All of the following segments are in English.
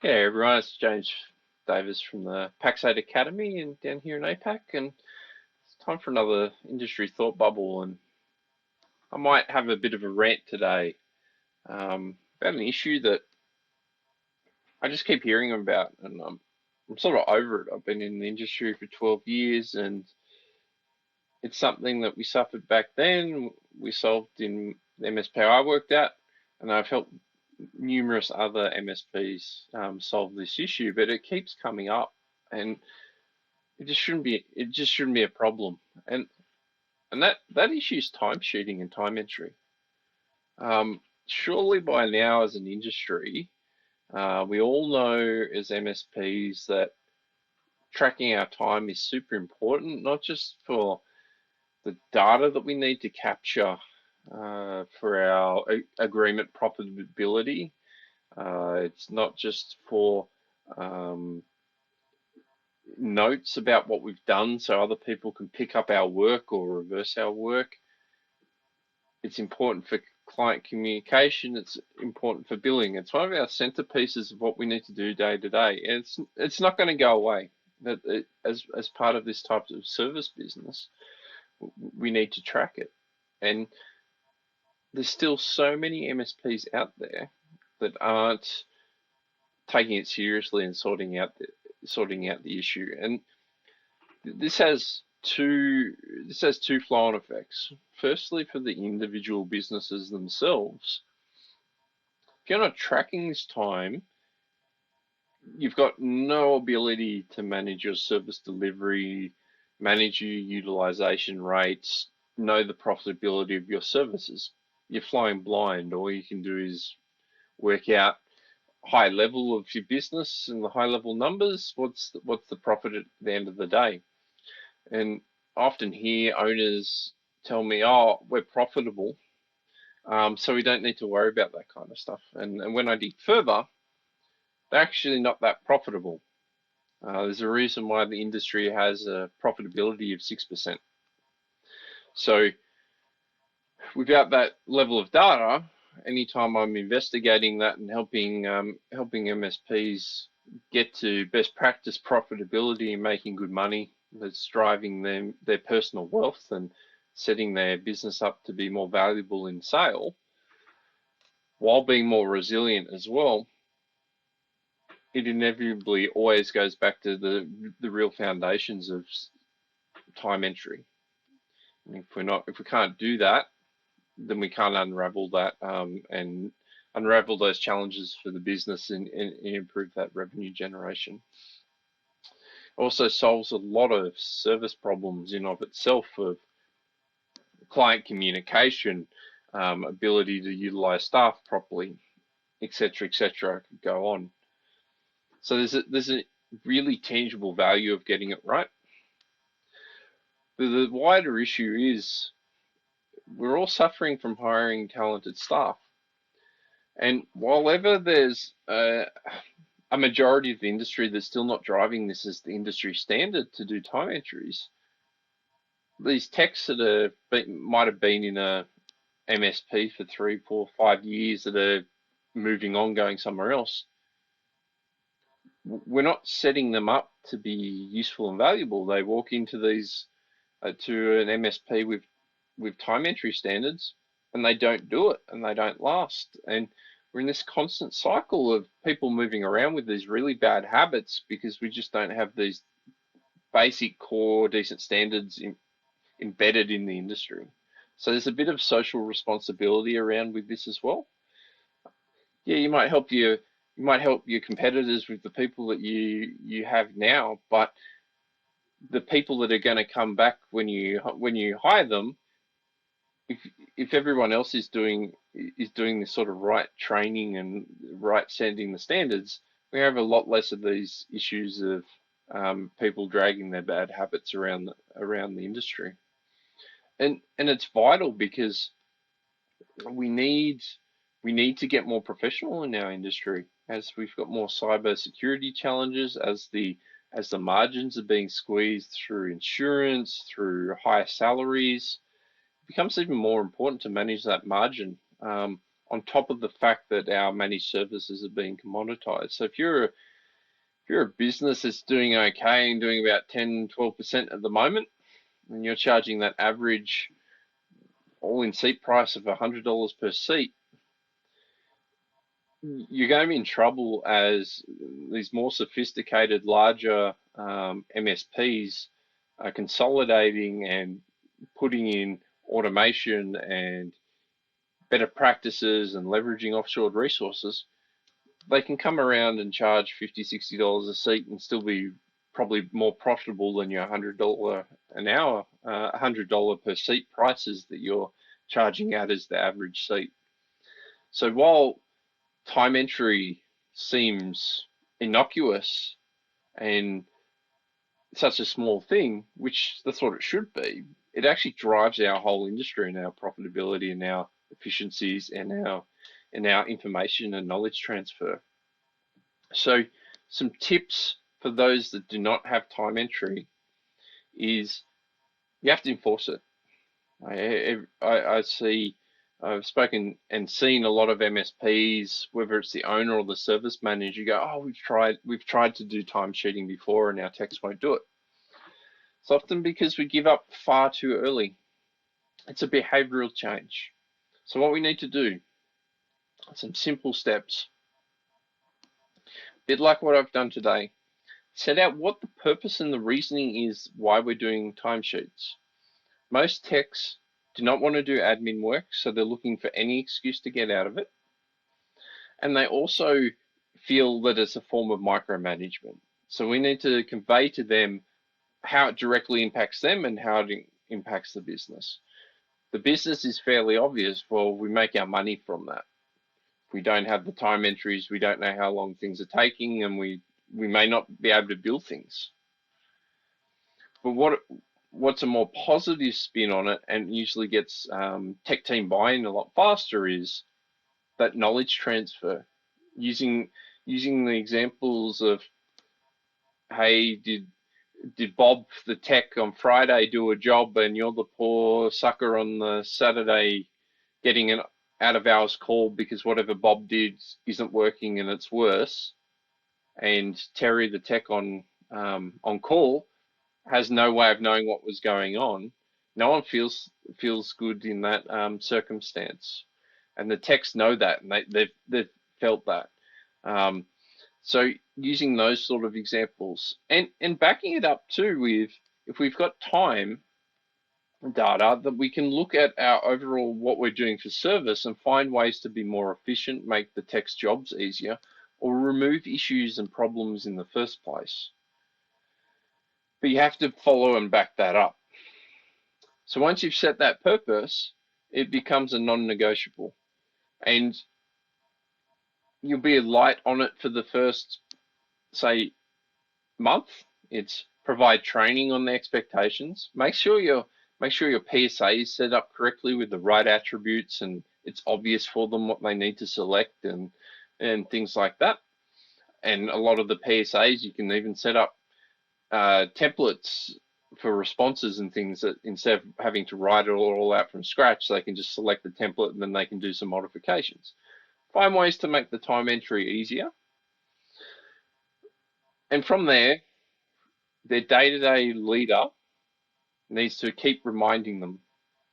Yeah, everyone, it's James Davis from the Pax8 Academy and down here in APAC, and it's time for another industry thought bubble. And I might have a bit of a rant today about an issue that I just keep hearing about, and I'm sort of over it. I've been in the industry for 12 years, and it's something that we suffered back then. We solved in the MSP I worked at, and I've helped numerous other MSPs solve this issue, but it keeps coming up. And it just shouldn't be a problem. And that issue is timesheeting and time entry. Surely by now as an industry, we all know as MSPs that tracking our time is super important, not just for the data that we need to capture for our agreement profitability. It's not just for um, notes about what we've done so other people can pick up our work or reverse our work. It's important for client communication. It's important for billing. It's one of our centerpieces of what we need to do day to day. And it's not going to go away. That as part of this type of service business, we need to track it. And there's still so many MSPs out there that aren't taking it seriously and sorting out the issue. And this has two flow-on effects. Firstly, for the individual businesses themselves, if you're not tracking this time, you've got no ability to manage your service delivery, manage your utilization rates, know the profitability of your services. You're flying blind. All you can do is work out high level of your business and the high level numbers. What's the profit at the end of the day? And I often hear owners tell me, "Oh, we're profitable, so we don't need to worry about that kind of stuff." And when I dig further, they're actually not that profitable. There's a reason why the industry has a profitability of 6%. So without that level of data, anytime I'm investigating that and helping MSPs get to best practice profitability and making good money, that's driving them their personal wealth and setting their business up to be more valuable in sale while being more resilient as well, it inevitably always goes back to the real foundations of time entry. And if we can't do that, then we can't unravel that and unravel those challenges for the business and improve that revenue generation. Also solves a lot of service problems in of itself of client communication, ability to utilize staff properly, etc., etc. I could go on. So there's a really tangible value of getting it right. The wider issue is we're all suffering from hiring talented staff. And while ever there's a majority of the industry that's still not driving this as the industry standard to do time entries, these techs that might have been in a MSP for 3, 4, 5 years that are moving on, going somewhere else, we're not setting them up to be useful and valuable. They walk into these to an MSP with time entry standards, and they don't do it, and they don't last. And we're in this constant cycle of people moving around with these really bad habits because we just don't have these basic core decent standards embedded in the industry. So there's a bit of social responsibility around with this as well. Yeah, you might help your competitors with the people that you have now, but the people that are going to come back when you hire them, if if everyone else is doing this sort of right training and right setting the standards, we have a lot less of these issues of people dragging their bad habits around the industry. And it's vital because we need we need to get more professional in our industry as we've got more cyber security challenges, as the margins are being squeezed through insurance, through higher salaries. It becomes even more important to manage that margin. on top of the fact that our managed services are being commoditized. So if you're a business that's doing okay and doing about 10-12% at the moment, and you're charging that average all-in seat price of $100 per seat, you're going to be in trouble as these more sophisticated, larger MSPs are consolidating and putting in automation and better practices and leveraging offshore resources. They can come around and charge $50-$60 a seat and still be probably more profitable than your $100 an hour, $100 per seat prices that you're charging out as the average seat. So while time entry seems innocuous and such a small thing, which that's what it should be, it actually drives our whole industry and our profitability and our efficiencies and our information and knowledge transfer. So some tips for those that do not have time entry is you have to enforce it. I've spoken and seen a lot of MSPs, whether it's the owner or the service manager, go, oh, we've tried to do time sheeting before and our techs won't do it. It's often because we give up far too early. It's a behavioral change. So what we need to do, some simple steps, a bit like what I've done today, set out what the purpose and the reasoning is why we're doing timesheets. Most techs do not want to do admin work, so they're looking for any excuse to get out of it. And they also feel that it's a form of micromanagement. So we need to convey to them how it directly impacts them and how it impacts the business. The business is fairly obvious. Well, we make our money from that. If we don't have the time entries, we don't know how long things are taking, and we may not be able to build things. But what's a more positive spin on it, and usually gets tech team buy-in a lot faster, is that knowledge transfer. Using the examples of, hey, did Bob the tech on Friday do a job and you're the poor sucker on the Saturday getting an out of hours call because whatever Bob did isn't working and it's worse, and Terry the tech on call has no way of knowing what was going on. No one feels good in that circumstance, and the techs know that, and they've felt that. So using those sort of examples and backing it up too with, if we've got time data, that we can look at our overall what we're doing for service and find ways to be more efficient, make the tech's jobs easier, or remove issues and problems in the first place. But you have to follow and back that up. So once you've set that purpose, it becomes a non-negotiable, and you'll be light on it for the first, say, month. It's provide training on the expectations. Make sure your PSA is set up correctly with the right attributes, and it's obvious for them what they need to select and things like that. And a lot of the PSAs, you can even set up templates for responses and things, that instead of having to write it all out from scratch, they can just select the template and then they can do some modifications. Find ways to make the time entry easier. And from there, their day-to-day leader needs to keep reminding them.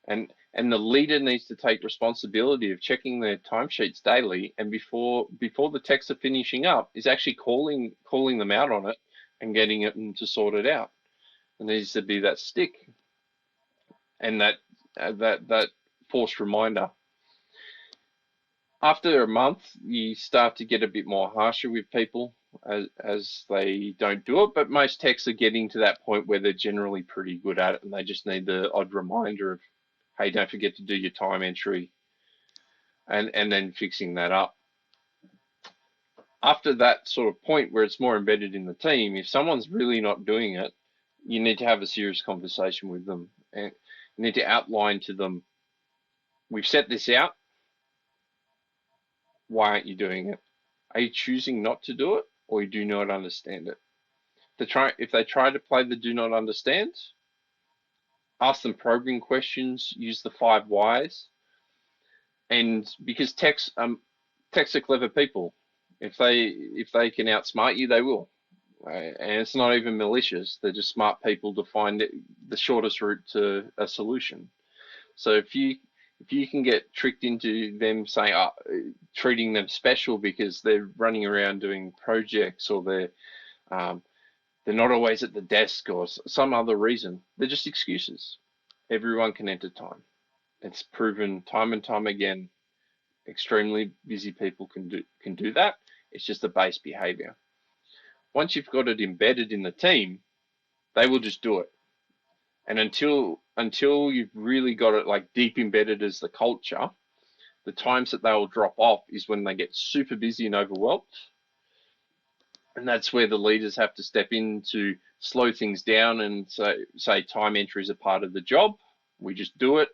And the leader needs to take responsibility of checking their timesheets daily, and before the techs are finishing up, is actually calling them out on it and getting them to sort it out. There needs to be that stick and that forced reminder. After a month, you start to get a bit more harsher with people as they don't do it, but most techs are getting to that point where they're generally pretty good at it, and they just need the odd reminder of, hey, don't forget to do your time entry, and then fixing that up. After that sort of point where it's more embedded in the team, if someone's really not doing it, you need to have a serious conversation with them, and you need to outline to them, we've set this out, why aren't you doing it? Are you choosing not to do it, or you do not understand it? If they try to play the do not understand, ask them probing questions, use the 5 whys. And because techs are clever people, if they can outsmart you, they will. And it's not even malicious. They're just smart people to find the shortest route to a solution. So if you can get tricked into them saying, treating them special because they're running around doing projects, or um, they're not always at the desk, or some other reason, they're just excuses. Everyone can enter time. It's proven time and time again. Extremely busy people can do that. It's just a base behavior. Once you've got it embedded in the team, they will just do it. And until you've really got it like deep embedded as the culture, the times that they will drop off is when they get super busy and overwhelmed. And that's where the leaders have to step in to slow things down and say time entry is a part of the job. We just do it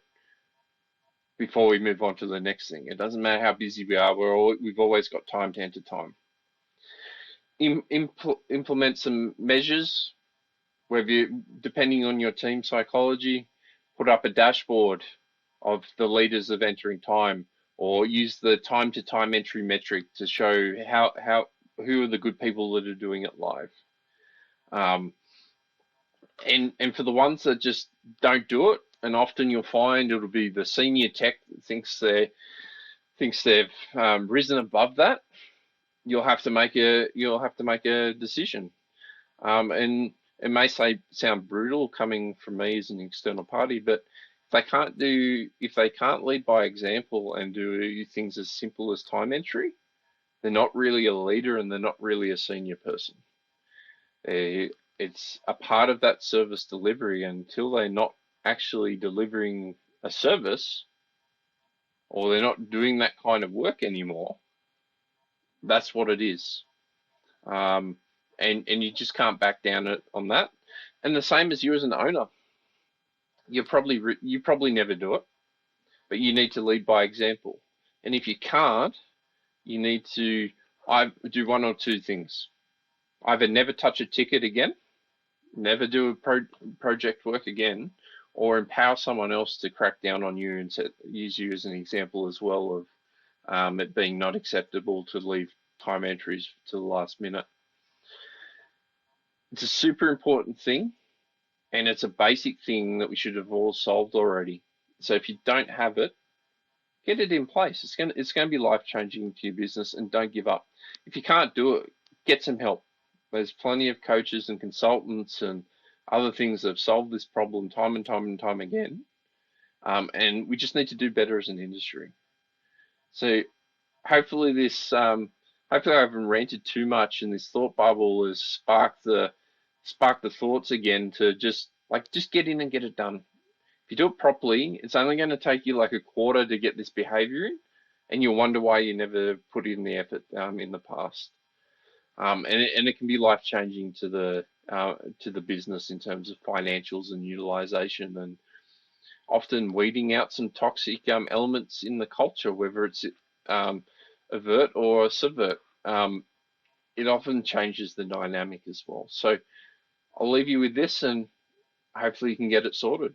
before we move on to the next thing. It doesn't matter how busy we are. We've always got time to enter time. Implement some measures, whether depending on your team psychology, put up a dashboard of the leaders of entering time, or use the time to time entry metric to show who are the good people that are doing it live. And for the ones that just don't do it, and often you'll find it'll be the senior tech that thinks they've risen above that. You'll have to make a decision. And it may sound brutal coming from me as an external party, but if they can't lead by example and do things as simple as time entry, they're not really a leader and they're not really a senior person. It's a part of that service delivery. Until they're not actually delivering a service, or they're not doing that kind of work anymore, that's what it is. And you just can't back down on that. And the same as you as an owner, you probably never do it, but you need to lead by example. And if you can't, you need to do one or two things: either never touch a ticket again, never do a project work again, or empower someone else to crack down on you and use you as an example as well of it being not acceptable to leave time entries to the last minute. It's a super important thing, and it's a basic thing that we should have all solved already. So if you don't have it, get it in place. It's gonna be life changing to your business, and don't give up. If you can't do it, get some help. There's plenty of coaches and consultants and other things that have solved this problem time and time and time again. And we just need to do better as an industry. So hopefully hopefully I haven't ranted too much, and this thought bubble has sparked the thoughts again to just get in and get it done. If you do it properly, it's only going to take you like a quarter to get this behavior in, and you'll wonder why you never put in the effort in the past. And it can be life changing to the business in terms of financials and utilization, and often weeding out some toxic elements in the culture, whether it's avert or subvert. It often changes the dynamic as well. So I'll leave you with this, and hopefully you can get it sorted.